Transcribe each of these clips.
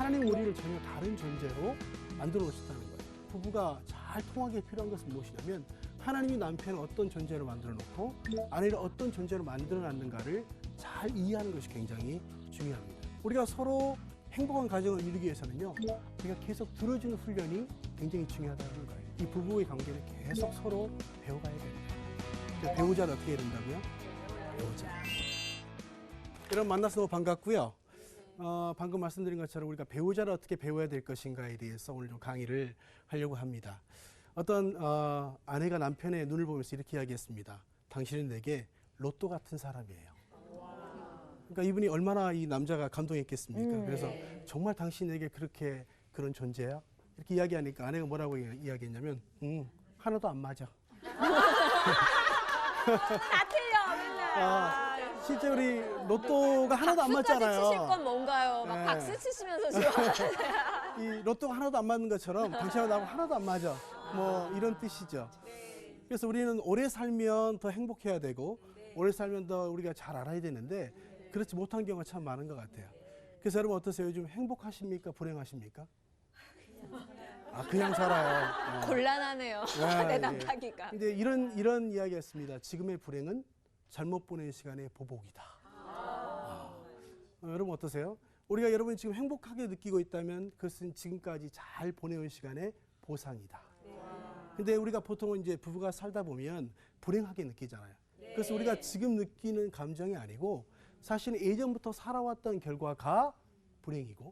하나님 우리를 전혀 다른 존재로 만들어 놓으셨다는 거예요. 부부가 잘 통하게 필요한 것은 무엇이냐면 하나님이 남편을 어떤 존재로 만들어 놓고 아내를 어떤 존재로 만들어 놨는가를 잘 이해하는 것이 굉장히 중요합니다. 우리가 서로 행복한 가정을 이루기 위해서는요, 우리가 계속 들어주는 훈련이 굉장히 중요하다는 거예요. 이 부부의 관계는 계속 서로 배워가야 됩니다. 배우자는 어떻게 해야 된다고요? 배우자. 여러분 만나서 너무 반갑고요. 방금 말씀드린 것처럼 우리가 배우자를 어떻게 배워야 될 것인가에 대해서 오늘 좀 강의를 하려고 합니다. 어떤 아내가 남편의 눈을 보면서 이렇게 이야기했습니다. 당신은 내게 로또 같은 사람이에요. 그러니까 이분이 얼마나 이 남자가 감동했겠습니까? 그래서 정말 당신에게 그렇게 그런 존재야? 이렇게 이야기하니까 아내가 뭐라고 이야기했냐면 하나도 안 맞아. 다 틀려 맨날. 실제 우리 로또가 하나도 안 맞잖아요. 박수까지 치실 건 뭔가요? 막 네. 박수 치시면서 좋아하세요. 이 로또가 하나도 안 맞는 것처럼 당신하고 나하고 하나도 안 맞아. 뭐 이런 뜻이죠. 그래서 우리는 오래 살면 더 행복해야 되고 오래 살면 더 우리가 잘 알아야 되는데 그렇지 못한 경우가 참 많은 것 같아요. 그래서 여러분 어떠세요? 요즘 행복하십니까? 불행하십니까? 그냥 살아요. 곤란하네요. 대답하기가. 근데 이런 이야기였습니다. 지금의 불행은 잘못 보낸 시간의 보복이다. 여러분 어떠세요? 우리가 여러분이 지금 행복하게 느끼고 있다면 그것은 지금까지 잘 보내온 시간의 보상이다. 근데 우리가 보통은 이제 부부가 살다 보면 불행하게 느끼잖아요. 그래서 우리가 지금 느끼는 감정이 아니고 사실은 예전부터 살아왔던 결과가 불행이고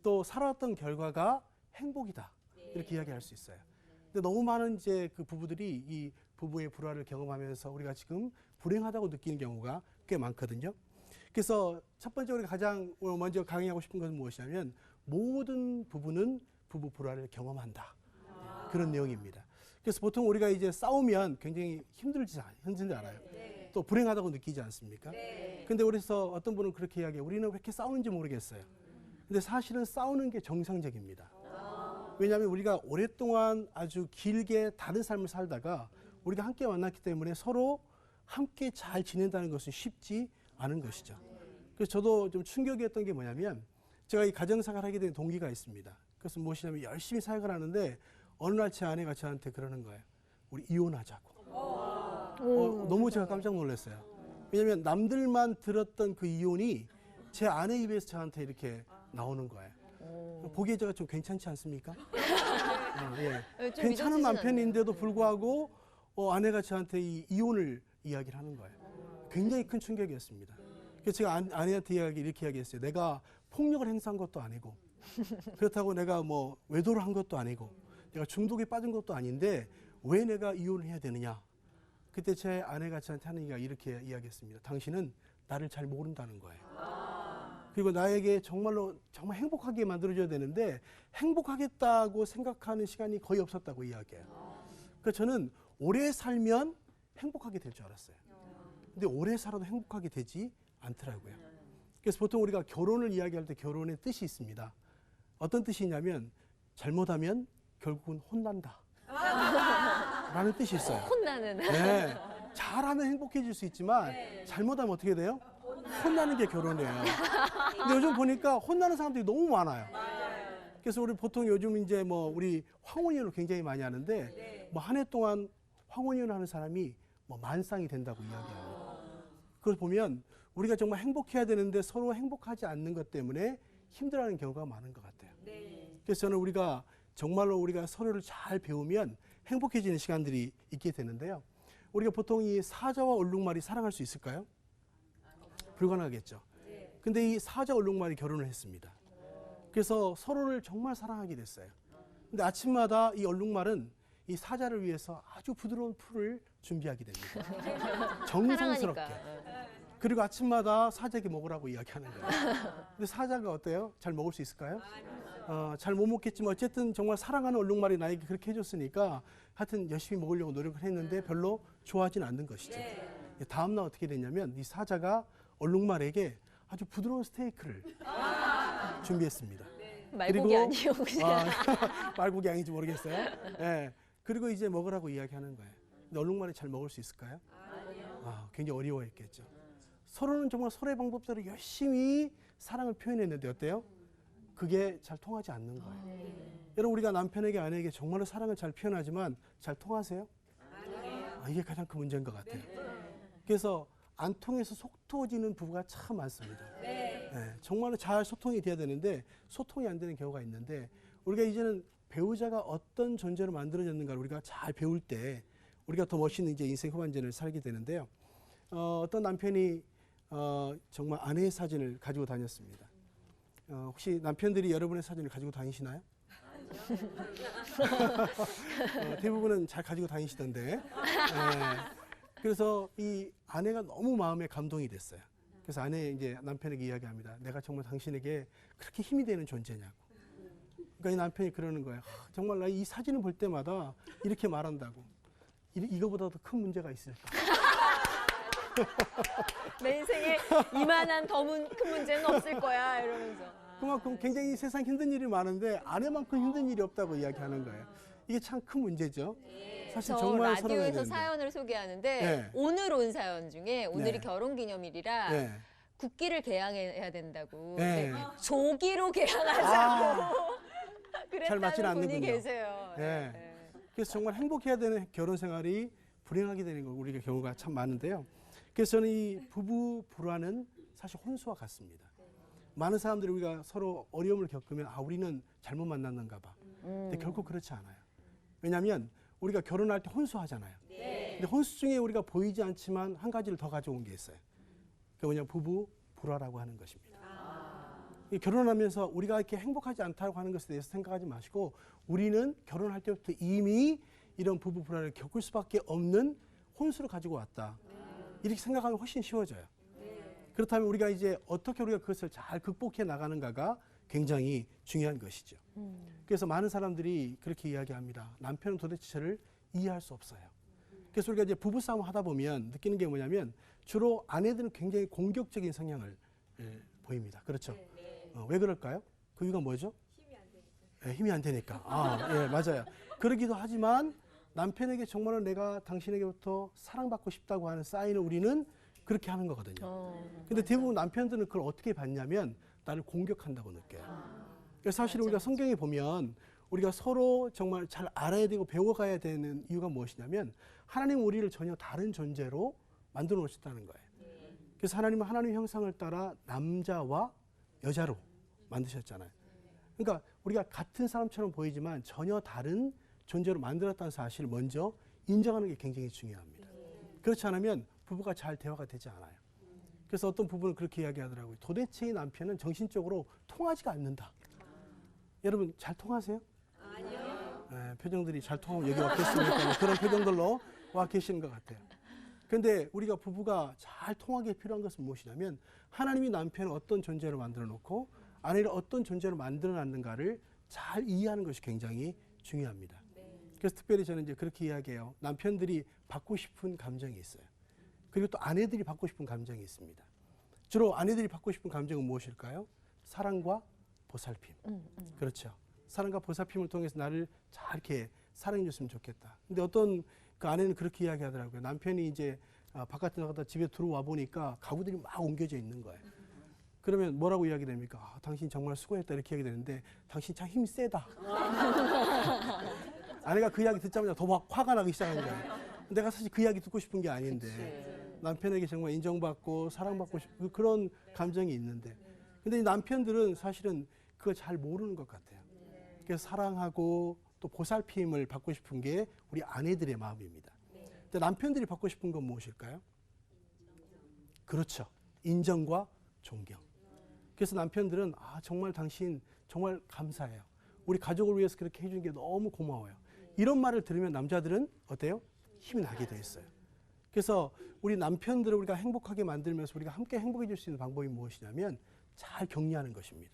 또 살아왔던 결과가 행복이다. 이렇게 이야기할 수 있어요. 근데 너무 많은 이제 그 부부들이 이 부부의 불화를 경험하면서 우리가 지금 불행하다고 느끼는 경우가 꽤 많거든요. 그래서 첫 번째 우리가 가장 먼저 강의하고 싶은 것은 무엇이냐면 모든 부부는 부부 불화를 경험한다. 그런 내용입니다. 그래서 보통 우리가 이제 싸우면 굉장히 힘들지 않아요. 또 불행하다고 느끼지 않습니까? 근데 그래서 어떤 분은 그렇게 이야기해요. 우리는 왜 이렇게 싸우는지 모르겠어요. 근데 사실은 싸우는 게 정상적입니다. 왜냐하면 우리가 오랫동안 아주 길게 다른 삶을 살다가 우리가 함께 만났기 때문에 서로 함께 잘 지낸다는 것은 쉽지 않은 것이죠. 그래서 저도 좀 충격이었던 게 뭐냐면 제가 이 가정생활을 하게 된 동기가 있습니다. 그래서 무엇이냐면 열심히 사역을 하는데 어느 날 제 아내가 저한테 그러는 거예요. 우리 이혼하자고. 너무 제가 깜짝 놀랐어요. 왜냐하면 남들만 들었던 그 이혼이 제 아내 입에서 저한테 이렇게 나오는 거예요. 보기에 제가 좀 괜찮지 않습니까? 예. 괜찮은 남편인데도 불구하고 아내가 저한테 이 이혼을 이야기를 하는 거예요. 굉장히 큰 충격이었습니다. 그래서 제가 아내한테 이렇게 이야기했어요. 내가 폭력을 행사한 것도 아니고 그렇다고 내가 뭐 외도를 한 것도 아니고 내가 중독에 빠진 것도 아닌데 왜 내가 이혼을 해야 되느냐. 그때 제 아내가 저한테 하는 얘기가 이렇게 이야기했습니다. 당신은 나를 잘 모른다는 거예요. 그리고 나에게 정말 행복하게 만들어줘야 되는데 행복하겠다고 생각하는 시간이 거의 없었다고 이야기해요. 그래서 저는 오래 살면 행복하게 될 줄 알았어요. 근데 오래 살아도 행복하게 되지 않더라고요. 그래서 보통 우리가 결혼을 이야기할 때 결혼의 뜻이 있습니다. 어떤 뜻이냐면 잘못하면 결국은 혼난다. 라는 뜻이 있어요. 혼나는. 네. 잘하면 행복해질 수 있지만 잘못하면 어떻게 돼요? 혼나는 게 결혼이에요. 근데 요즘 보니까 혼나는 사람들이 너무 많아요. 그래서 우리 보통 요즘 이제 뭐 우리 황혼이혼을 굉장히 많이 하는데 뭐 한 해 동안 황혼이혼을 하는 사람이 뭐 만쌍이 된다고 이야기합니다. 그걸 보면 우리가 정말 행복해야 되는데 서로 행복하지 않는 것 때문에 힘들어하는 경우가 많은 것 같아요. 그래서 저는 우리가 정말로 우리가 서로를 잘 배우면 행복해지는 시간들이 있게 되는데요. 우리가 보통 이 사자와 얼룩말이 사랑할 수 있을까요? 불가능하겠죠. 근데 이 사자 얼룩말이 결혼을 했습니다. 그래서 서로를 정말 사랑하게 됐어요. 근데 아침마다 이 얼룩말은 이 사자를 위해서 아주 부드러운 풀을 준비하게 됩니다. 정성스럽게. 그리고 아침마다 사자에게 먹으라고 이야기하는 거예요. 근데 사자가 어때요? 잘 먹을 수 있을까요? 잘 못 먹겠지만 어쨌든 정말 사랑하는 얼룩말이 나에게 그렇게 해줬으니까 하여튼 열심히 먹으려고 노력을 했는데 별로 좋아하진 않는 것이죠. 다음날 어떻게 됐냐면 이 사자가 얼룩말에게 아주 부드러운 스테이크를 준비했습니다. 말고기 아니에요, 그냥. 말고기 아닌지 모르겠어요. 네. 그리고 이제 먹으라고 이야기하는 거예요. 근데 얼룩말이 잘 먹을 수 있을까요? 굉장히 어려워했겠죠. 서로는 정말 서로의 방법대로 열심히 사랑을 표현했는데 어때요? 그게 잘 통하지 않는 거예요. 여러분 우리가 남편에게 아내에게 정말로 사랑을 잘 표현하지만 잘 통하세요? 이게 가장 큰 문제인 것 같아요. 그래서 안 통해서 속 터지는 부부가 참 많습니다. 정말로 잘 소통이 돼야 되는데 소통이 안 되는 경우가 있는데 우리가 이제는 배우자가 어떤 존재로 만들어졌는가를 우리가 잘 배울 때 우리가 더 멋있는 이제 인생 후반전을 살게 되는데요. 어떤 남편이 정말 아내의 사진을 가지고 다녔습니다. 혹시 남편들이 여러분의 사진을 가지고 다니시나요? 대부분은 잘 가지고 다니시던데. 그래서 이 아내가 너무 마음에 감동이 됐어요. 그래서 이제 남편에게 이야기합니다. 내가 정말 당신에게 그렇게 힘이 되는 존재냐고. 그러니까 이 남편이 그러는 거예요. 정말 나 이 사진을 볼 때마다 이렇게 말한다고. 이거보다 더 큰 문제가 있을까? 내 인생에 이만한 더 큰 문제는 없을 거야 이러면서. 그만큼 굉장히 세상 힘든 일이 많은데 아내만큼 힘든 일이 없다고 이야기하는 거예요. 이게 참 큰 문제죠. 사실 저 정말 서러워야 라디오에서 되는데. 사연을 소개하는데 네. 오늘 온 사연 중에 오늘이 네. 결혼기념일이라 네. 국기를 개양해야 된다고. 네. 네. 조기로 개양하자고. 잘 그랬다는 맞지는 분이 않는군요. 계세요. 네. 네. 그래서 정말 행복해야 되는 결혼 생활이 불행하게 되는 거 우리가 경우가 참 많은데요. 그래서 저는 이 부부 불화는 사실 혼수와 같습니다. 많은 사람들이 우리가 서로 어려움을 겪으면 우리는 잘못 만났는가 봐. 근데 결코 그렇지 않아요. 왜냐하면 우리가 결혼할 때 혼수하잖아요. 근데 혼수 중에 우리가 보이지 않지만 한 가지를 더 가져온 게 있어요. 그게 뭐냐 부부 불화라고 하는 것입니다. 이 결혼하면서 우리가 이렇게 행복하지 않다고 하는 것에 대해서 생각하지 마시고 우리는 결혼할 때부터 이미 이런 부부 불화를 겪을 수밖에 없는 혼수를 가지고 왔다. 이렇게 생각하면 훨씬 쉬워져요. 그렇다면 우리가 이제 어떻게 우리가 그것을 잘 극복해 나가는가가 굉장히 중요한 것이죠. 그래서 많은 사람들이 그렇게 이야기합니다. 남편은 도대체 저를 이해할 수 없어요. 그래서 우리가 이제 부부싸움 하다 보면 느끼는 게 뭐냐면 주로 아내들은 굉장히 공격적인 성향을 보입니다. 그렇죠? 왜 그럴까요? 그 이유가 뭐죠? 힘이 안 되니까. 예, 맞아요. 그러기도 하지만 남편에게 정말로 내가 당신에게부터 사랑받고 싶다고 하는 사인을 우리는 그렇게 하는 거거든요. 근데 대부분 남편들은 그걸 어떻게 받냐면 나를 공격한다고 느껴요. 그래서 사실 우리가 성경에 보면 우리가 서로 정말 잘 알아야 되고 배워가야 되는 이유가 무엇이냐면 하나님은 우리를 전혀 다른 존재로 만들어 놓으셨다는 거예요. 그래서 하나님은 하나님의 형상을 따라 남자와 여자로 만드셨잖아요. 그러니까 우리가 같은 사람처럼 보이지만 전혀 다른 존재로 만들었다는 사실을 먼저 인정하는 게 굉장히 중요합니다. 그렇지 않으면 부부가 잘 대화가 되지 않아요. 그래서 어떤 부부는 그렇게 이야기하더라고요. 도대체 이 남편은 정신적으로 통하지가 않는다. 여러분 잘 통하세요? 아니요. 네, 표정들이 잘 통하면 여기 왔겠습니까? 뭐 그런 표정들로 와 계시는 것 같아요. 그런데 우리가 부부가 잘 통하게 필요한 것은 무엇이냐면 하나님이 남편을 어떤 존재로 만들어 놓고 아내를 어떤 존재로 만들어 놨는가를 잘 이해하는 것이 굉장히 중요합니다. 그래서 특별히 저는 이제 그렇게 이야기해요. 남편들이 받고 싶은 감정이 있어요. 그리고 또 아내들이 받고 싶은 감정이 있습니다. 주로 아내들이 받고 싶은 감정은 무엇일까요? 사랑과 보살핌. 그렇죠. 사랑과 보살핌을 통해서 나를 잘 이렇게 사랑해 줬으면 좋겠다. 근데 어떤 그 아내는 그렇게 이야기하더라고요. 남편이 이제 바깥에 나가다 집에 들어와 보니까 가구들이 막 옮겨져 있는 거예요. 그러면 뭐라고 이야기 됩니까? 당신 정말 수고했다 이렇게 이야기 되는데 당신 참 힘이 세다. 아내가 그 이야기 듣자마자 더 막 화가 나기 시작한 거예요. 내가 사실 그 이야기 듣고 싶은 게 아닌데 남편에게 정말 인정받고 사랑받고 싶은 그런 감정이 있는데 근데 이 남편들은 사실은 그걸 잘 모르는 것 같아요. 그래서 사랑하고 또 보살핌을 받고 싶은 게 우리 아내들의 마음입니다. 근데 남편들이 받고 싶은 건 무엇일까요? 그렇죠. 인정과 존경. 그래서 남편들은 정말 당신 정말 감사해요. 우리 가족을 위해서 그렇게 해준 게 너무 고마워요. 이런 말을 들으면 남자들은 어때요? 힘이 나게 돼 있어요. 그래서 우리 남편들을 우리가 행복하게 만들면서 우리가 함께 행복해질 수 있는 방법이 무엇이냐면 잘 격려하는 것입니다.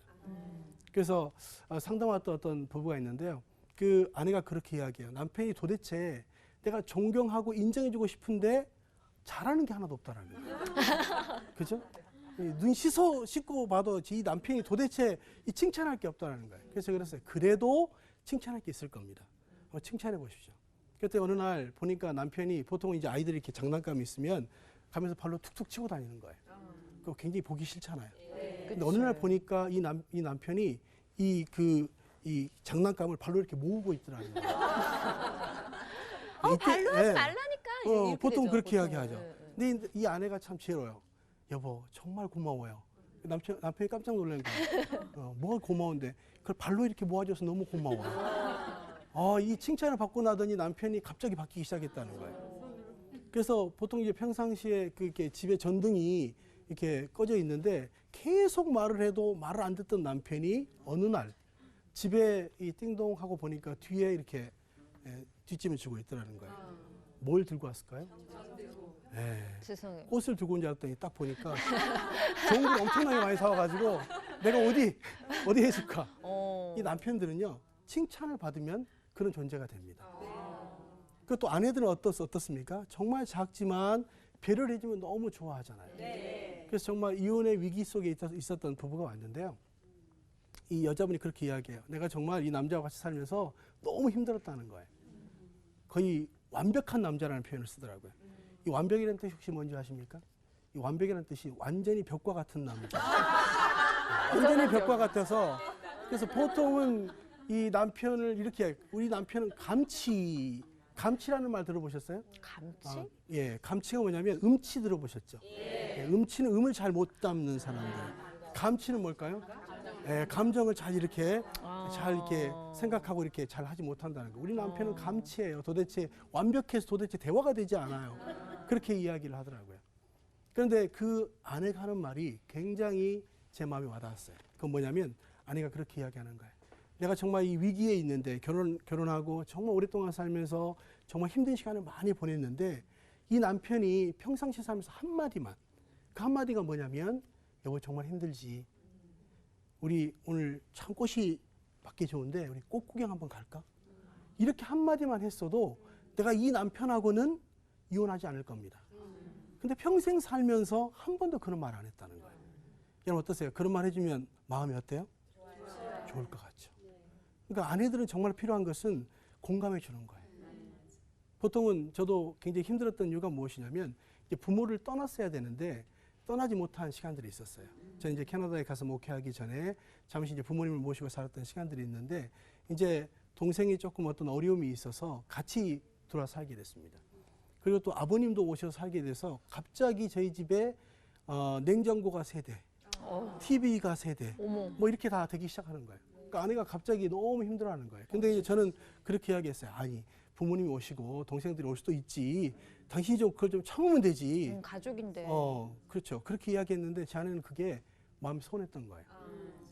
그래서 상담했던 어떤 부부가 있는데요. 그 아내가 그렇게 이야기해요. 남편이 도대체 내가 존경하고 인정해주고 싶은데 잘하는 게 하나도 없다라는 거예요. 그죠? 눈 씻고 봐도 이 남편이 도대체 이 칭찬할 게 없다라는 거예요. 그래서 그랬어요. 그래도 칭찬할 게 있을 겁니다. 칭찬해 보십시오. 그때 어느 날 보니까 남편이 보통 이제 아이들이 이렇게 장난감이 있으면 가면서 발로 툭툭 치고 다니는 거예요. 그거 굉장히 보기 싫잖아요. 근데 어느 날 보니까 이 남편이 이 장난감을 발로 이렇게 모으고 있더라는 거예요. 발로 하지 말라니까. 이렇게 보통 되죠, 그렇게 보통. 이야기하죠. 근데 이 아내가 참 지혜로워요. 여보 정말 고마워요. 남편이 깜짝 놀란 거예요. 뭐가 고마운데 그걸 발로 이렇게 모아줘서 너무 고마워요. 이 칭찬을 받고 나더니 남편이 갑자기 바뀌기 시작했다는 거예요. 그래서 보통 이제 평상시에 그렇게 집에 전등이 이렇게 꺼져 있는데 계속 말을 해도 말을 안 듣던 남편이 어느 날 집에 이 띵동 하고 보니까 뒤에 이렇게 뒷짐을 지고 있더라는 거예요. 뭘 들고 왔을까요? 세상에. 꽃을 들고 온 줄 알았더니 딱 보니까 좋은 걸 엄청나게 많이 사와가지고 내가 어디 해줄까? 이 남편들은요 칭찬을 받으면 그런 존재가 됩니다. 그또 아내들은 어떻습니까? 정말 작지만 배려를 해주면 너무 좋아하잖아요. 그래서 정말 이혼의 위기 속에 있었던 부부가 왔는데요. 이 여자분이 그렇게 이야기해요. 내가 정말 이 남자와 같이 살면서 너무 힘들었다는 거예요. 거의 완벽한 남자라는 표현을 쓰더라고요. 이 완벽이라는 뜻이 혹시 뭔지 아십니까? 이 완벽이라는 뜻이 완전히 벽과 같은 남자. 완전히 벽과 같아서 그래서 보통은 이 남편을 이렇게 우리 남편은 감치라는 말 들어보셨어요? 감치? 예, 감치가 뭐냐면 음치 들어보셨죠? 예, 음치는 음을 잘 못 담는 사람들. 감치는 뭘까요? 예, 감정을 잘 이렇게 생각하고 이렇게 잘 하지 못한다는 거. 우리 남편은 감치예요. 도대체 완벽해서 도대체 대화가 되지 않아요. 그렇게 이야기를 하더라고요. 그런데 그 아내가 하는 말이 굉장히 제 마음에 와닿았어요. 그건 뭐냐면 아내가 그렇게 이야기하는 거예요. 내가 정말 이 위기에 있는데 결혼하고 정말 오랫동안 살면서 정말 힘든 시간을 많이 보냈는데 이 남편이 평상시 살면서 한마디만 그 한마디가 뭐냐면 여보 정말 힘들지. 우리 오늘 참 꽃이 밖에 좋은데 우리 꽃 구경 한번 갈까? 이렇게 한마디만 했어도 내가 이 남편하고는 이혼하지 않을 겁니다. 근데 평생 살면서 한 번도 그런 말 안 했다는 거예요. 여러분 어떠세요? 그런 말 해주면 마음이 어때요? 좋을 것 같죠. 그러니까 아내들은 정말 필요한 것은 공감해 주는 거예요. 보통은 저도 굉장히 힘들었던 이유가 무엇이냐면 이제 부모를 떠났어야 되는데 떠나지 못한 시간들이 있었어요. 저는 이제 캐나다에 가서 목회하기 전에 잠시 이제 부모님을 모시고 살았던 시간들이 있는데 이제 동생이 조금 어떤 어려움이 있어서 같이 들어와 살게 됐습니다. 그리고 또 아버님도 오셔서 살게 돼서 갑자기 저희 집에 냉장고가 3대, TV가 3대, 뭐 이렇게 다 되기 시작하는 거예요. 그러니까 아내가 갑자기 너무 힘들어하는 거예요. 근데 이제 저는 그렇게 이야기했어요. 아니 부모님이 오시고 동생들이 올 수도 있지. 당신이 좀 그걸 좀 참으면 되지. 가족인데. 그렇죠. 그렇게 이야기했는데 제 아내는 그게 마음이 서운했던 거예요.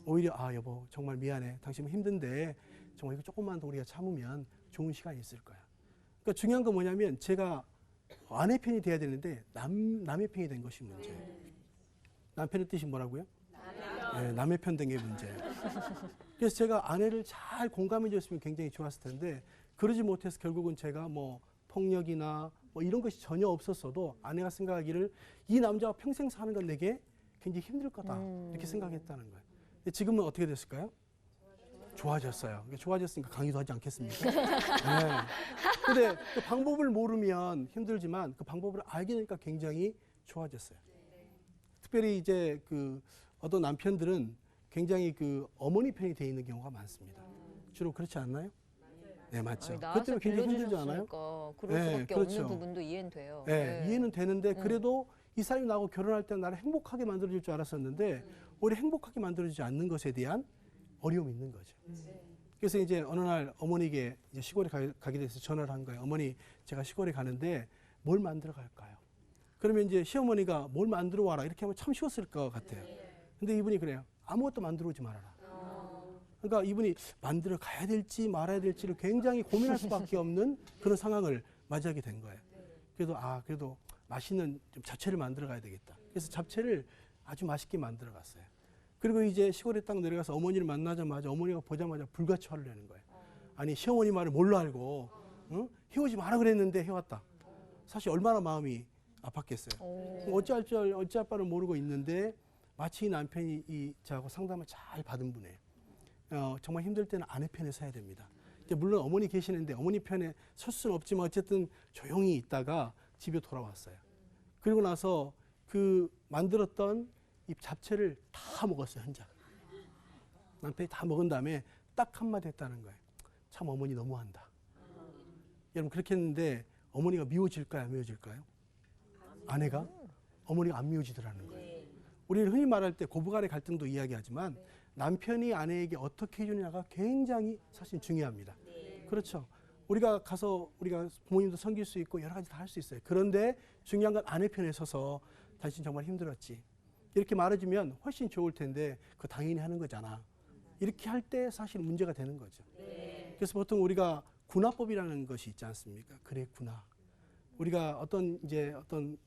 오히려 여보 정말 미안해. 당신은 힘든데 정말 이거 조금만 더 우리가 참으면 좋은 시간이 있을 거야. 그러니까 중요한 건 뭐냐면 제가 아내 편이 돼야 되는데 남의 편이 된 것이 문제예요. 남편의 뜻이 뭐라고요? 네, 남의 편 된 게 문제예요. 그래서 제가 아내를 잘 공감해 줬으면 굉장히 좋았을 텐데 그러지 못해서 결국은 제가 뭐 폭력이나 뭐 이런 것이 전혀 없었어도 아내가 생각하기를 이 남자와 평생 사는 건 내게 굉장히 힘들 거다 이렇게 생각했다는 거예요. 근데 지금은 어떻게 됐을까요? 좋아졌어요. 좋아졌으니까 강의도 하지 않겠습니까? 네. 근데 그 방법을 모르면 힘들지만 그 방법을 알게 되니까 굉장히 좋아졌어요. 특별히 이제 그 어떤 남편들은 굉장히 그 어머니 편이 돼 있는 경우가 많습니다. 주로 그렇지 않나요? 네, 맞죠. 그것 때문에 굉장히 힘들지 않아요? 그럴 수밖에 그렇죠. 없는 부분도 이해는 돼요. 네, 이해는 되는데 그래도 이 사람이 나하고 결혼할 때 나를 행복하게 만들어줄 줄 알았었는데 오히려 행복하게 만들어주지 않는 것에 대한 어려움이 있는 거죠. 그래서 이제 어느 날 어머니에게 이제 시골에 가게 돼서 전화를 한 거예요. 어머니, 제가 시골에 가는데 뭘 만들어 갈까요? 그러면 이제 시어머니가 뭘 만들어 와라 이렇게 하면 참 쉬웠을 것 같아요. 근데 이분이 그래요. 아무것도 만들어 오지 말아라. 그러니까 이분이 만들어 가야 될지 말아야 될지를 굉장히 고민할 수밖에 없는 그런 상황을 맞이하게 된 거예요. 그래도 맛있는 좀 잡채를 만들어 가야 되겠다. 그래서 잡채를 아주 맛있게 만들어 갔어요. 그리고 이제 시골에 딱 내려가서 어머니를 만나자마자 어머니가 보자마자 불같이 화를 내는 거예요. 아니 시어머니 말을 뭘로 알고 해오지 마라 그랬는데 해왔다. 사실 얼마나 마음이 아팠겠어요. 어찌할 바를 모르고 있는데 마치 이 남편이 저하고 상담을 잘 받은 분이에요. 정말 힘들 때는 아내 편에 서야 됩니다. 이제 물론 어머니 계시는데 어머니 편에 설 수는 없지만 어쨌든 조용히 있다가 집에 돌아왔어요. 그리고 나서 그 만들었던 이 잡채를 다 먹었어요, 혼자. 남편이 다 먹은 다음에 딱 한마디 했다는 거예요. 참 어머니 너무한다. 여러분 그렇게 했는데 어머니가 미워질까요? 안 미워질까요? 아내가? 어머니가 안 미워지더라는 거예요. 우리는 흔히 말할 때 고부간의 갈등도 이야기하지만 남편이 아내에게 어떻게 해주느냐가 굉장히 사실 중요합니다. 그렇죠. 우리가 가서 우리가 부모님도 섬길 수 있고 여러 가지 다 할 수 있어요. 그런데 중요한 건 아내 편에 서서 당신 정말 힘들었지. 이렇게 말해주면 훨씬 좋을 텐데 그거 당연히 하는 거잖아. 이렇게 할 때 사실 문제가 되는 거죠. 그래서 보통 우리가 군화법이라는 것이 있지 않습니까? 그랬구나. 우리가 어떤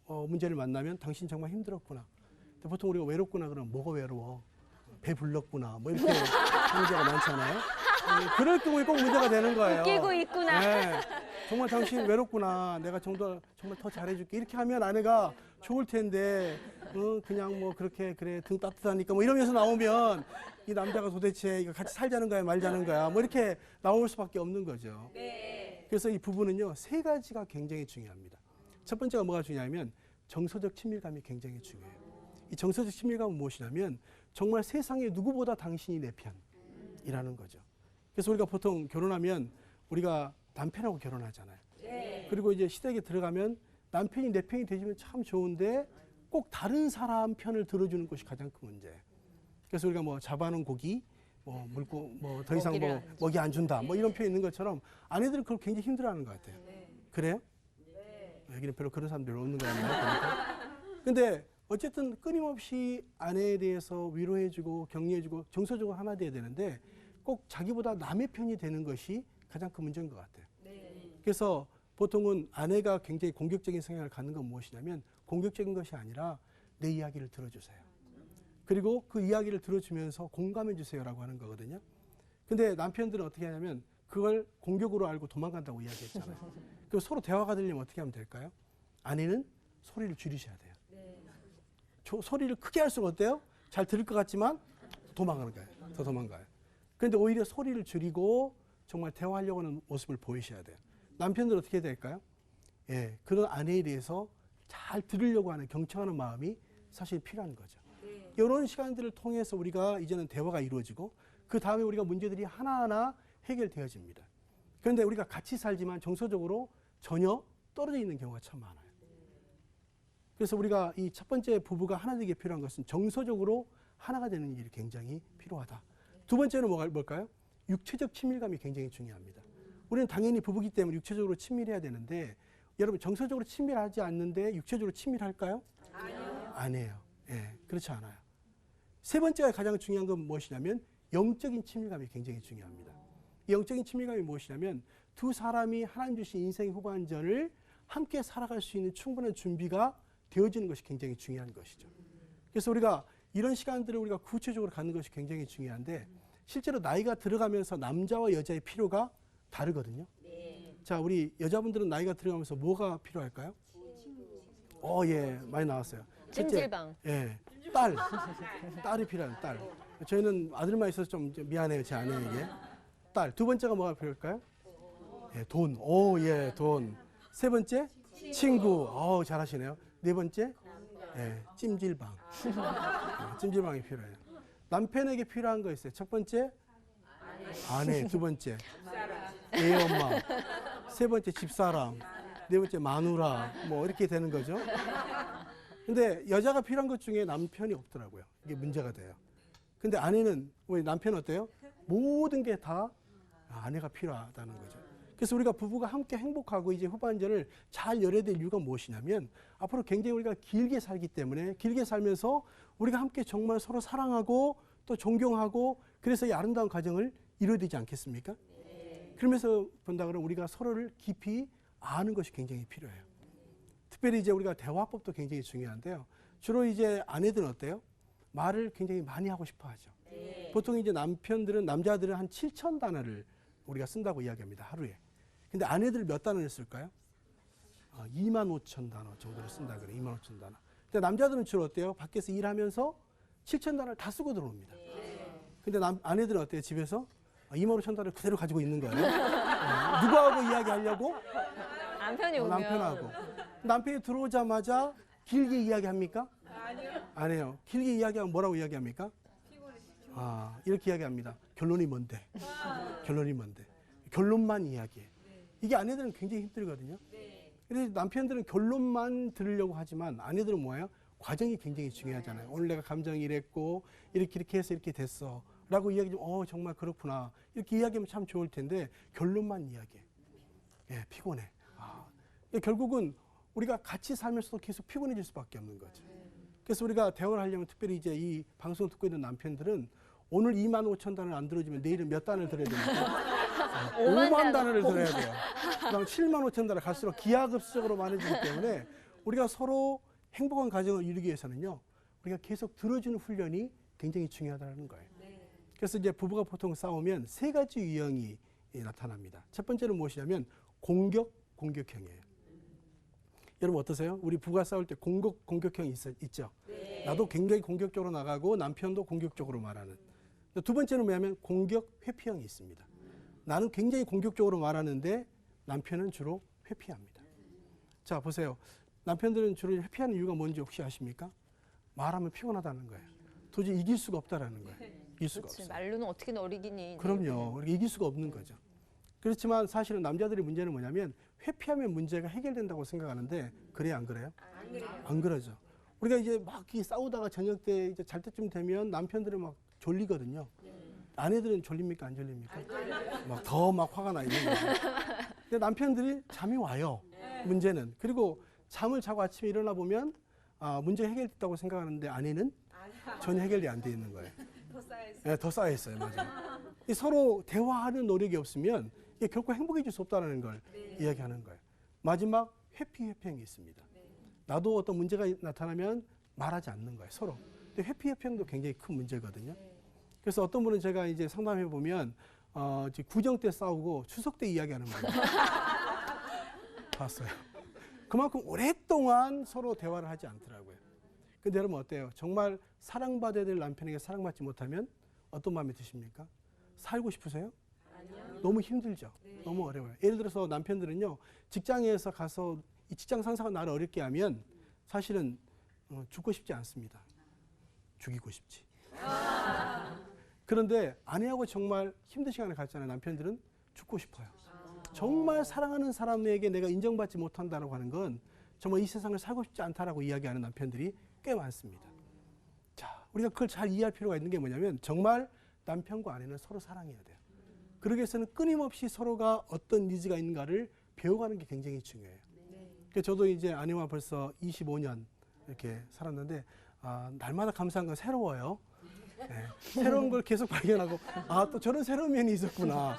문제를 만나면 당신 정말 힘들었구나. 근데 보통 우리가 외롭구나 그러면 뭐가 외로워? 배 불렀구나. 뭐 이렇게 문제가 많잖아요. 그럴 경우에 꼭 문제가 되는 거예요. 웃기고 있구나. 네. 정말 당신 외롭구나. 내가 정말 더 잘해줄게. 이렇게 하면 아내가 좋을 텐데, 그냥 뭐 그렇게 그래 등 따뜻하니까 뭐 이러면서 나오면 이 남자가 도대체 이거 같이 살자는 거야 말자는 거야 뭐 이렇게 나올 수밖에 없는 거죠. 그래서 이 부분은요 3가지가 굉장히 중요합니다. 첫 번째가 뭐가 중요하면 정서적 친밀감이 굉장히 중요해요. 이 정서적 친밀감은 무엇이냐면 정말 세상에 누구보다 당신이 내 편이라는 거죠. 그래서 우리가 보통 결혼하면 우리가 남편하고 결혼하잖아요. 그리고 이제 시댁에 들어가면 남편이 내 편이 되시면 참 좋은데 꼭 다른 사람 편을 들어주는 것이 가장 큰 문제예요. 그래서 우리가 뭐 잡아놓은 고기, 뭐 물고 뭐 더 이상 뭐 먹이 안 준다, 뭐 이런 표현 있는 것처럼 아내들은 그걸 굉장히 힘들어하는 것 같아요. 그래요? 여기는 별로 그런 사람들 없는 거 같나요? 근데 어쨌든 끊임없이 아내에 대해서 위로해주고 격려해주고 정서적으로 하나 돼야 되는데 꼭 자기보다 남의 편이 되는 것이 가장 큰 문제인 것 같아요. 그래서 보통은 아내가 굉장히 공격적인 성향을 갖는 건 무엇이냐면 공격적인 것이 아니라 내 이야기를 들어주세요. 그리고 그 이야기를 들어주면서 공감해 주세요라고 하는 거거든요. 근데 남편들은 어떻게 하냐면 그걸 공격으로 알고 도망간다고 이야기했잖아요. 그럼 서로 대화가 되려면 어떻게 하면 될까요? 아내는 소리를 줄이셔야 돼요. 소리를 크게 할수록 어때요? 잘 들을 것 같지만 도망가는 거예요. 더 도망가요. 그런데 오히려 소리를 줄이고 정말 대화하려고 하는 모습을 보이셔야 돼요. 남편들은 어떻게 해야 될까요? 예, 그런 아내에 대해서 잘 들으려고 하는 경청하는 마음이 사실 필요한 거죠. 이런 시간들을 통해서 우리가 이제는 대화가 이루어지고 그 다음에 우리가 문제들이 하나하나 해결되어집니다. 그런데 우리가 같이 살지만 정서적으로 전혀 떨어져 있는 경우가 참 많아요. 그래서 우리가 이 첫 번째 부부가 하나 되기 필요한 것은 정서적으로 하나가 되는 일이 굉장히 필요하다. 두 번째는 뭘까요? 육체적 친밀감이 굉장히 중요합니다. 우리는 당연히 부부기 때문에 육체적으로 친밀해야 되는데 여러분 정서적으로 친밀하지 않는데 육체적으로 친밀할까요? 아니요. 안 해요. 예, 그렇지 않아요. 세 번째가 가장 중요한 건 무엇이냐면 영적인 친밀감이 굉장히 중요합니다. 이 영적인 친밀감이 무엇이냐면 두 사람이 하나님 주신 인생의 후반전을 함께 살아갈 수 있는 충분한 준비가 되어지는 것이 굉장히 중요한 것이죠. 그래서 우리가 이런 시간들을 우리가 구체적으로 갖는 것이 굉장히 중요한데 실제로 나이가 들어가면서 남자와 여자의 필요가 다르거든요. 자, 우리 여자분들은 나이가 들어가면서 뭐가 필요할까요? 예, 많이 나왔어요. 찜질방. 예, 딸이 필요한 딸. 저희는 아들만 있어서 좀 미안해요, 제 아내에게. 딸. 두 번째가 뭐가 필요할까요? 예, 돈. 예, 돈. 세 번째, 친구. 잘하시네요. 네 번째, 예, 찜질방. 찜질방이 필요해요. 남편에게 필요한 거 있어요. 첫 번째, 아내. 두 번째, 애 엄마. 세 번째, 집사람. 네 번째, 마누라. 뭐 이렇게 되는 거죠. 근데 여자가 필요한 것 중에 남편이 없더라고요. 이게 문제가 돼요. 근데 아내는, 우리 남편은 어때요? 모든 게 다 아내가 필요하다는 거죠. 그래서 우리가 부부가 함께 행복하고 이제 후반전을 잘 열어야 될 이유가 무엇이냐면 앞으로 굉장히 우리가 길게 살기 때문에 길게 살면서 우리가 함께 정말 서로 사랑하고 또 존경하고 그래서 이 아름다운 가정을 이루어야 되지 않겠습니까? 그러면서 본다 그러면 우리가 서로를 깊이 아는 것이 굉장히 필요해요. 특별히 이제 우리가 대화법도 굉장히 중요한데요. 주로 이제 아내들은 어때요? 말을 굉장히 많이 하고 싶어 하죠. 보통 이제 남자들은 한 7,000단어를 우리가 쓴다고 이야기합니다. 하루에. 근데 아내들 몇 단어를 쓸까요? 25,000단어 정도를 쓴다 그래요. 25,000단어. 근데 남자들은 주로 어때요? 밖에서 일하면서 7,000단어를 다 쓰고 들어옵니다. 근데 아내들은 어때요? 집에서 25,000단어를 그대로 가지고 있는 거예요. 누구하고 이야기하려고? 남편이 오면. 남편하고. 남편이 들어오자마자 길게 이야기합니까? 아니요. 안 해요. 길게 이야기하면 뭐라고 이야기합니까? 이렇게 이야기합니다. 결론이 뭔데? 결론이 뭔데? 결론만 이야기해. 이게 아내들은 굉장히 힘들거든요. 그래서 남편들은 결론만 들으려고 하지만 아내들은 뭐예요? 과정이 굉장히 중요하잖아요. 오늘 내가 감정이 이랬고 이렇게 해서 이렇게 됐어 라고 이야기하면 정말 그렇구나 이렇게 이야기하면 참 좋을 텐데 결론만 이야기해. 예, 피곤해. 결국은 우리가 같이 살면서도 계속 피곤해질 수밖에 없는 거죠. 그래서 우리가 대화를 하려면 특별히 이제 이 방송을 듣고 있는 남편들은 오늘 25,000단을 안 들어주면 내일은 몇 단을 들어야 됩니까? 5만 단어를 들어야 돼요. 그럼 75,000단을 갈수록 기하급수적으로 많아지기 때문에 우리가 서로 행복한 가정을 이루기 위해서는요, 우리가 계속 들어주는 훈련이 굉장히 중요하다는 거예요. 그래서 이제 부부가 보통 싸우면 3가지 유형이 나타납니다. 첫 번째는 무엇이냐면 공격형이에요. 여러분 어떠세요? 우리 부부가 싸울 때 공격형이 있죠? 나도 굉장히 공격적으로 나가고 남편도 공격적으로 말하는. 두 번째는 뭐냐면 공격 회피형이 있습니다. 나는 굉장히 공격적으로 말하는데 남편은 주로 회피합니다. 자, 보세요. 남편들은 주로 회피하는 이유가 뭔지 혹시 아십니까? 말하면 피곤하다는 거예요. 도저히 이길 수가 없다라는 거예요. 이길 수가 없어요. 말로는 어떻게 어리기니. 그럼요. 우리가 이길 수가 없는 거죠. 그렇지만 사실은 남자들의 문제는 뭐냐면 회피하면 문제가 해결된다고 생각하는데 그래요, 안 그래요? 안 그러죠. 우리가 이제 막 싸우다가 저녁 때 이제 잘 때쯤 되면 남편들은 막 졸리거든요. 아내들은 졸립니까, 안 졸립니까? 막 더 막 화가 나 있는 거죠. 근데 남편들이 잠이 와요. 문제는. 그리고 잠을 자고 아침에 일어나 보면 문제 해결됐다고 생각하는데 아내는 전혀 해결이 안 돼 있는 거예요. 더 쌓여 있어요. 맞아요. 서로 대화하는 노력이 없으면 이게 결코 행복해질 수 없다는 걸 이야기하는 거예요. 마지막 회피형이 있습니다. 나도 어떤 문제가 나타나면 말하지 않는 거예요. 서로. 근데 회피형도 굉장히 큰 문제거든요. 그래서 어떤 분은 제가 이제 상담해 보면 구정 때 싸우고 추석 때 이야기하는 거예요. 봤어요. 그만큼 오랫동안 서로 대화를 하지 않더라고요. 근데 여러분 어때요? 정말 사랑받아야 될 남편에게 사랑받지 못하면 어떤 마음이 드십니까? 살고 싶으세요? 아니요. 너무 힘들죠. 너무 어려워요. 예를 들어서 남편들은요, 직장에서 가서 이 직장 상사가 나를 어렵게 하면 사실은 죽고 싶지 않습니다. 죽이고 싶지. 그런데 아내하고 정말 힘든 시간을 갖잖아요. 남편들은 죽고 싶어요. 정말 사랑하는 사람에게 내가 인정받지 못한다고 하는 건 정말 이 세상을 살고 싶지 않다라고 이야기하는 남편들이 꽤 많습니다. 자, 우리가 그걸 잘 이해할 필요가 있는 게 뭐냐면 정말 남편과 아내는 서로 사랑해야 돼요. 그러기 위해서는 끊임없이 서로가 어떤 니즈가 있는가를 배워가는 게 굉장히 중요해요. 그래서 저도 이제 아내와 벌써 25년 이렇게 살았는데 날마다 감사한 건 새로워요. 네. 새로운 걸 계속 발견하고 또 저런 새로운 면이 있었구나.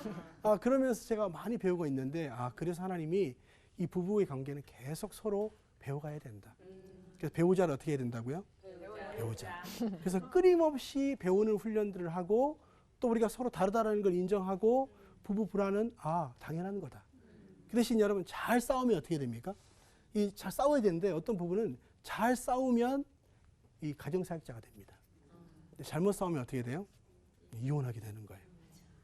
그러면서 제가 많이 배우고 있는데 그래서 하나님이 이 부부의 관계는 계속 서로 배워가야 된다. 그래서 배우자를 어떻게 해야 된다고요? 배우자. 그래서 끊임없이 배우는 훈련들을 하고 또 우리가 서로 다르다는 걸 인정하고 부부 불화는 당연한 거다. 그 대신 여러분 잘 싸우면 어떻게 됩니까? 잘 싸워야 되는데 어떤 부분은 잘 싸우면 이 가정사역자가 됩니다. 근데 잘못 싸우면 어떻게 돼요? 이혼하게 되는 거예요.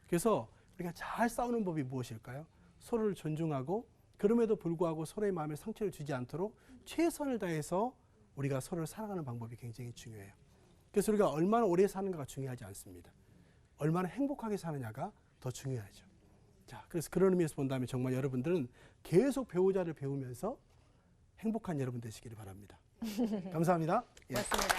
그래서 우리가 잘 싸우는 법이 무엇일까요? 서로를 존중하고 그럼에도 불구하고 서로의 마음에 상처를 주지 않도록 최선을 다해서 우리가 서로를 사랑하는 방법이 굉장히 중요해요. 그래서 우리가 얼마나 오래 사는가가 중요하지 않습니다. 얼마나 행복하게 사느냐가 더 중요하죠. 자, 그래서 그런 의미에서 본다면 정말 여러분들은 계속 배우자를 배우면서 행복한 여러분 되시기를 바랍니다. 감사합니다. 고맙습니다.